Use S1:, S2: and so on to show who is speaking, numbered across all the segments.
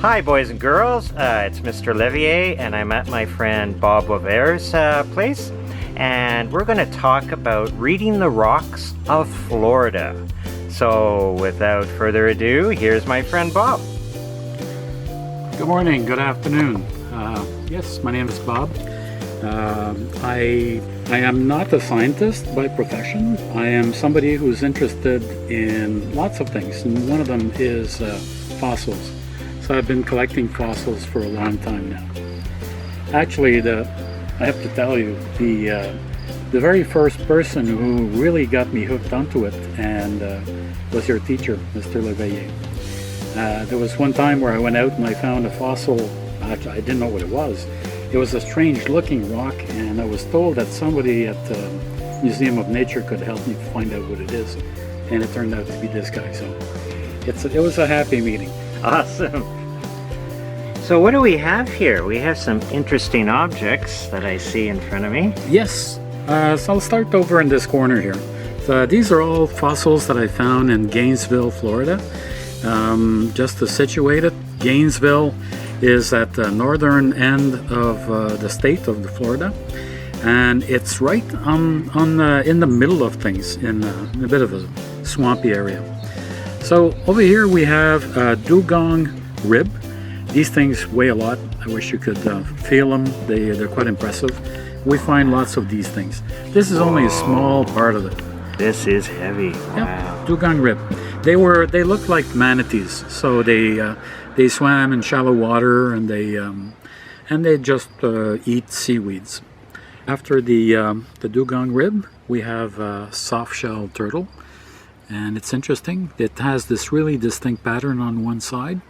S1: Hi boys and girls, it's Mr. Leveille and I'm at my friend Bob Boisvert's place, and we're going to talk about reading the rocks of Florida. So without further ado, here's my friend Bob.
S2: Good morning, good afternoon. Yes, my name is Bob. I am not a scientist by profession. I am somebody who's interested in lots of things, and one of them is fossils. So I've been collecting fossils for a long time now. Actually, I have to tell you, the very first person who really got me hooked onto it and was your teacher, Mr. Leveille. There was one time where I went out and I found a fossil. Actually, I didn't know what it was. It was a strange looking rock, and I was told that somebody at the Museum of Nature could help me find out what it is. And it turned out to be this guy, so it was a happy meeting.
S1: Awesome. So what do we have here? We have some interesting objects that I see in front of me.
S2: Yes, so I'll start over in this corner here. So these are all fossils that I found in Gainesville, Florida. Just to situate it, Gainesville is at the northern end of the state of Florida, and it's right in the middle of things, in a bit of a swampy area. So over here we have a dugong rib. These things weigh a lot. I wish you could feel them. They're quite impressive. We find lots of these things. This is only a small part of it.
S1: This is heavy.
S2: Yeah,
S1: wow.
S2: Dugong rib. They look like manatees. So they swam in shallow water, and they just eat seaweeds. After the dugong rib, we have a soft-shell turtle, and it's interesting. It has this really distinct pattern on one side,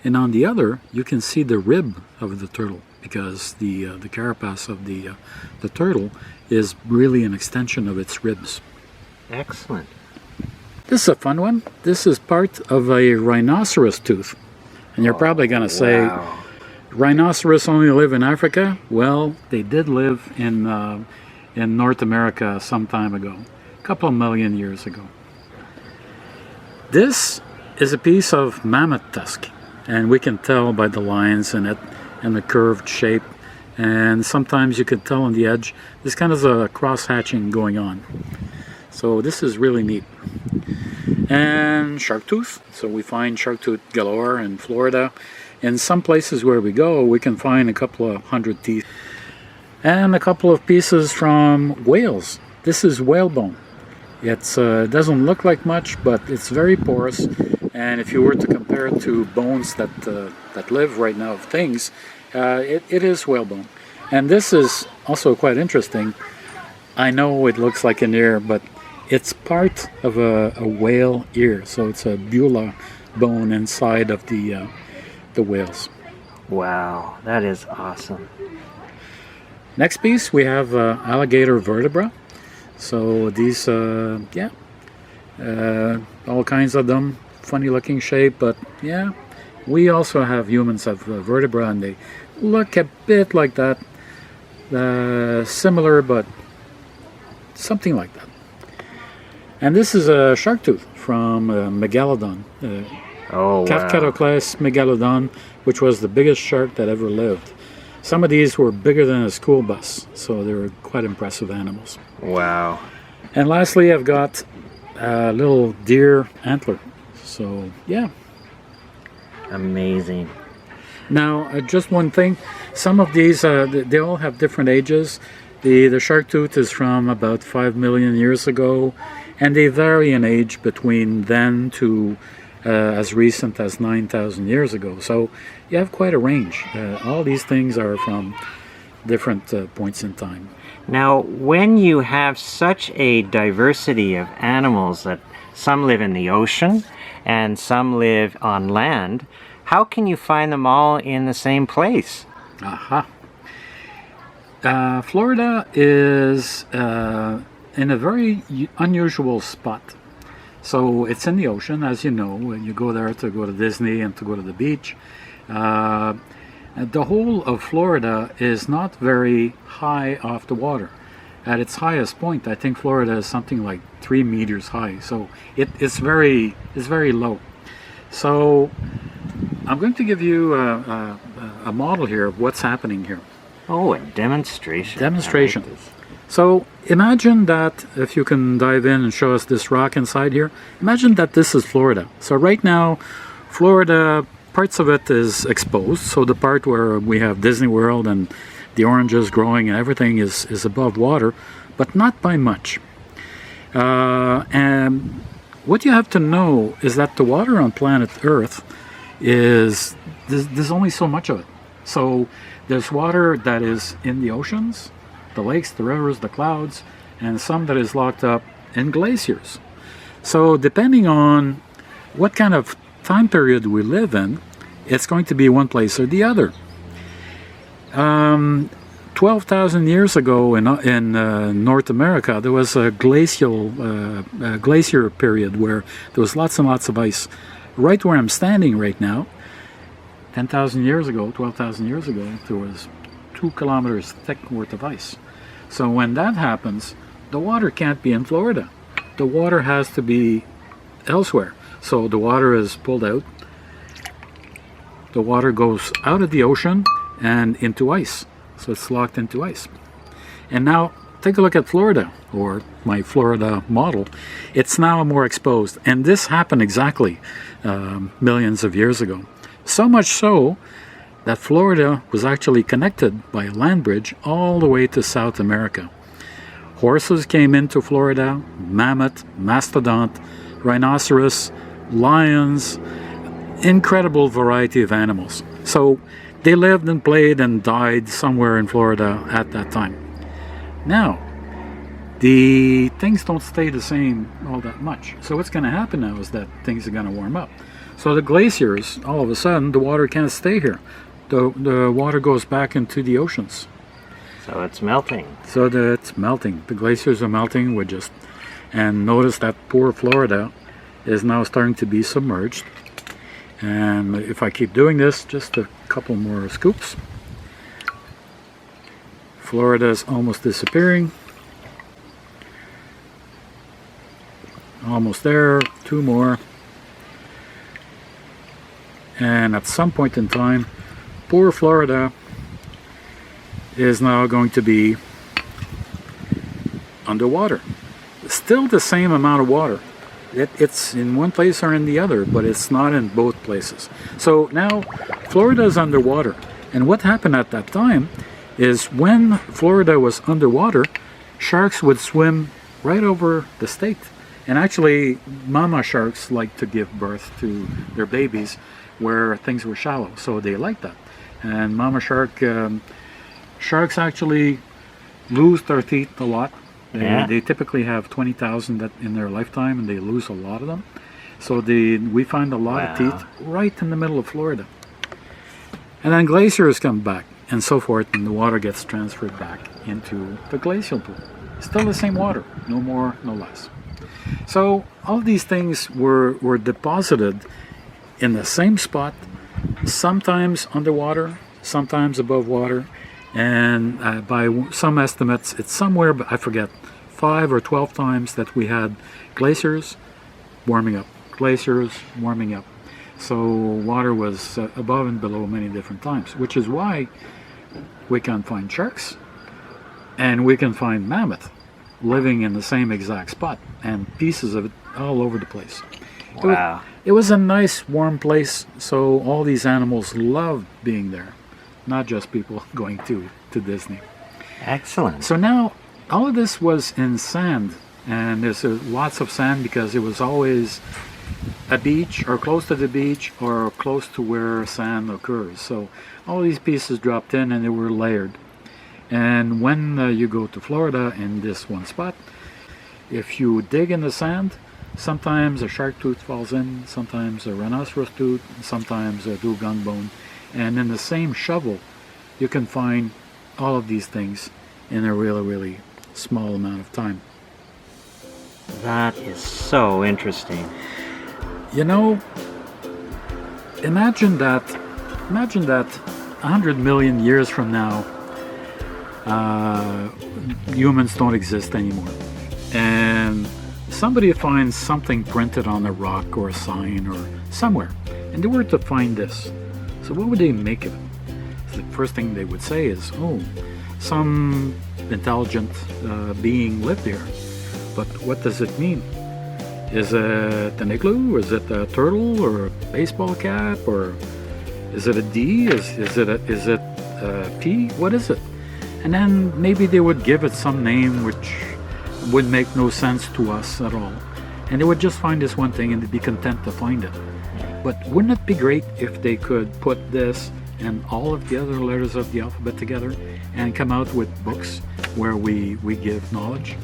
S2: and on the other, you can see the rib of the turtle, because the carapace of the turtle is really an extension of its ribs.
S1: Excellent.
S2: This is a fun one. This is part of a rhinoceros tooth. And you're probably going to say,
S1: wow.
S2: Rhinoceros only live in Africa? Well, they did live in North America some time ago, a couple of million years ago. This is a piece of mammoth tusk, and we can tell by the lines in it and the curved shape, and sometimes you can tell on the edge there's kind of a cross-hatching going on. So this is really neat. And shark tooth. So we find shark tooth galore in Florida. In some places where we go, we can find a couple of hundred teeth. And a couple of pieces from whales. This is whalebone. It doesn't look like much, but it's very porous. And if you were to compare it to bones that live right now of things, it is whalebone. And this is also quite interesting. I know it looks like an ear, but it's part of a whale ear, so it's a bulla bone inside of the whales.
S1: Wow, that is awesome.
S2: Next piece, we have alligator vertebra. So these, all kinds of them, funny looking shape, but yeah, we also have humans have vertebra, and they look a bit like that, similar, but something like that. And this is a shark tooth from Megalodon.
S1: Oh, wow.
S2: Catoclys megalodon, which was the biggest shark that ever lived. Some of these were bigger than a school bus, so they were quite impressive animals.
S1: Wow.
S2: And lastly, I've got a little deer antler. So, yeah.
S1: Amazing.
S2: Now, just one thing. Some of these, they all have different ages. The shark tooth is from about 5 million years ago, and they vary in age between then to as recent as 9,000 years ago. So you have quite a range. All these things are from different points in time.
S1: Now, when you have such a diversity of animals that some live in the ocean and some live on land, how can you find them all in the same place?
S2: Aha. Florida is in a very unusual spot. So it's in the ocean, as you know, when you go there to go to Disney and to go to the beach. The whole of Florida is not very high off the water. At its highest point, I think Florida is something like 3 meters high. So it's very low. So I'm going to give you a model here of what's happening here.
S1: Oh, a demonstration.
S2: Demonstration.
S1: I like this.
S2: So imagine that, if you can dive in and show us this rock inside here, imagine that this is Florida. So right now, Florida, parts of it is exposed. So the part where we have Disney World and the oranges growing and everything is above water, but not by much. And what you have to know is that the water on planet Earth there's only so much of it. So there's water that is in the oceans, the lakes, the rivers, the clouds, and some that is locked up in glaciers. So depending on what kind of time period we live in, it's going to be one place or the other. 12,000 years ago in North America, there was a glacier period where there was lots and lots of ice. Right where I'm standing right now, 10,000 years ago, 12,000 years ago, there was 2 kilometers thick worth of ice. So when that happens, the water can't be in Florida. The water has to be elsewhere. So the water is pulled out. The water goes out of the ocean and into ice. So it's locked into ice. And now take a look at Florida, or my Florida model. It's now more exposed. And this happened exactly millions of years ago. So much so that Florida was actually connected by a land bridge all the way to South America. Horses came into Florida, mammoth, mastodon, rhinoceros, lions, incredible variety of animals. So they lived and played and died somewhere in Florida at that time. Now, the things don't stay the same all that much. So what's going to happen now is that things are going to warm up. So the glaciers, all of a sudden, the water can't stay here. The water goes back into the oceans.
S1: So it's melting.
S2: So it's melting. The glaciers are melting. And notice that poor Florida is now starting to be submerged. And if I keep doing this, just a couple more scoops. Florida is almost disappearing. Almost there. 2 more. And at some point in time, poor Florida is now going to be underwater. Still the same amount of water. It's in one place or in the other, but it's not in both places. So now Florida is underwater. And what happened at that time is when Florida was underwater, sharks would swim right over the state. And actually, mama sharks like to give birth to their babies where things were shallow, so they like that. And mama sharks actually lose their teeth a lot. They typically have 20,000 in their lifetime, and they lose a lot of them. So we find a lot of teeth right in the middle of Florida. And then glaciers come back, and so forth, and the water gets transferred back into the glacial pool. Still the same water, no more, no less. So all these things were deposited in the same spot, sometimes underwater, sometimes above water, and by some estimates, it's somewhere, I forget, 5 or 12 times that we had glaciers warming up, glaciers warming up. So water was above and below many different times, which is why we can find sharks and we can find mammoth living in the same exact spot, and pieces of it all over the place.
S1: Wow.
S2: It was a nice warm place, so all these animals loved being there, not just people going to Disney.
S1: Excellent.
S2: So now all of this was in sand, and there's lots of sand because it was always a beach or close to the beach or close to where sand occurs. So all these pieces dropped in and they were layered. And when you go to Florida in this one spot, if you dig in the sand, sometimes a shark tooth falls in, sometimes a rhinoceros tooth, sometimes a dugong bone, and in the same shovel you can find all of these things in a really, really small amount of time.
S1: That is so interesting.
S2: You know, imagine that 100 million years from now, humans don't exist anymore, and somebody finds something printed on a rock or a sign or somewhere, and they were to find this. So what would they make of it? So the first thing they would say is, oh, some intelligent being lived here. But what does it mean? Is it an igloo? Is it a turtle or a baseball cap? Or is it a D? Is it a P? What is it? And then maybe they would give it some name which would make no sense to us at all. And they would just find this one thing and they'd be content to find it. But wouldn't it be great if they could put this and all of the other letters of the alphabet together and come out with books where we give knowledge?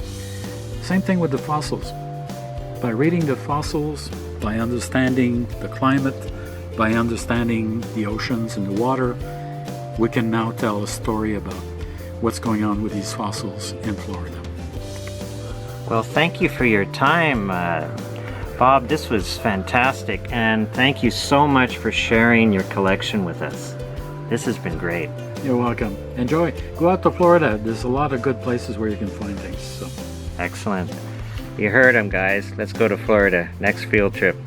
S2: Same thing with the fossils. By reading the fossils, by understanding the climate, by understanding the oceans and the water, we can now tell a story about what's going on with these fossils in Florida.
S1: Well, thank you for your time, Bob. This was fantastic, and thank you so much for sharing your collection with us. This has been great.
S2: You're welcome. Enjoy. Go out to Florida. There's a lot of good places where you can find things. So.
S1: Excellent. You heard him, guys. Let's go to Florida. Next field trip.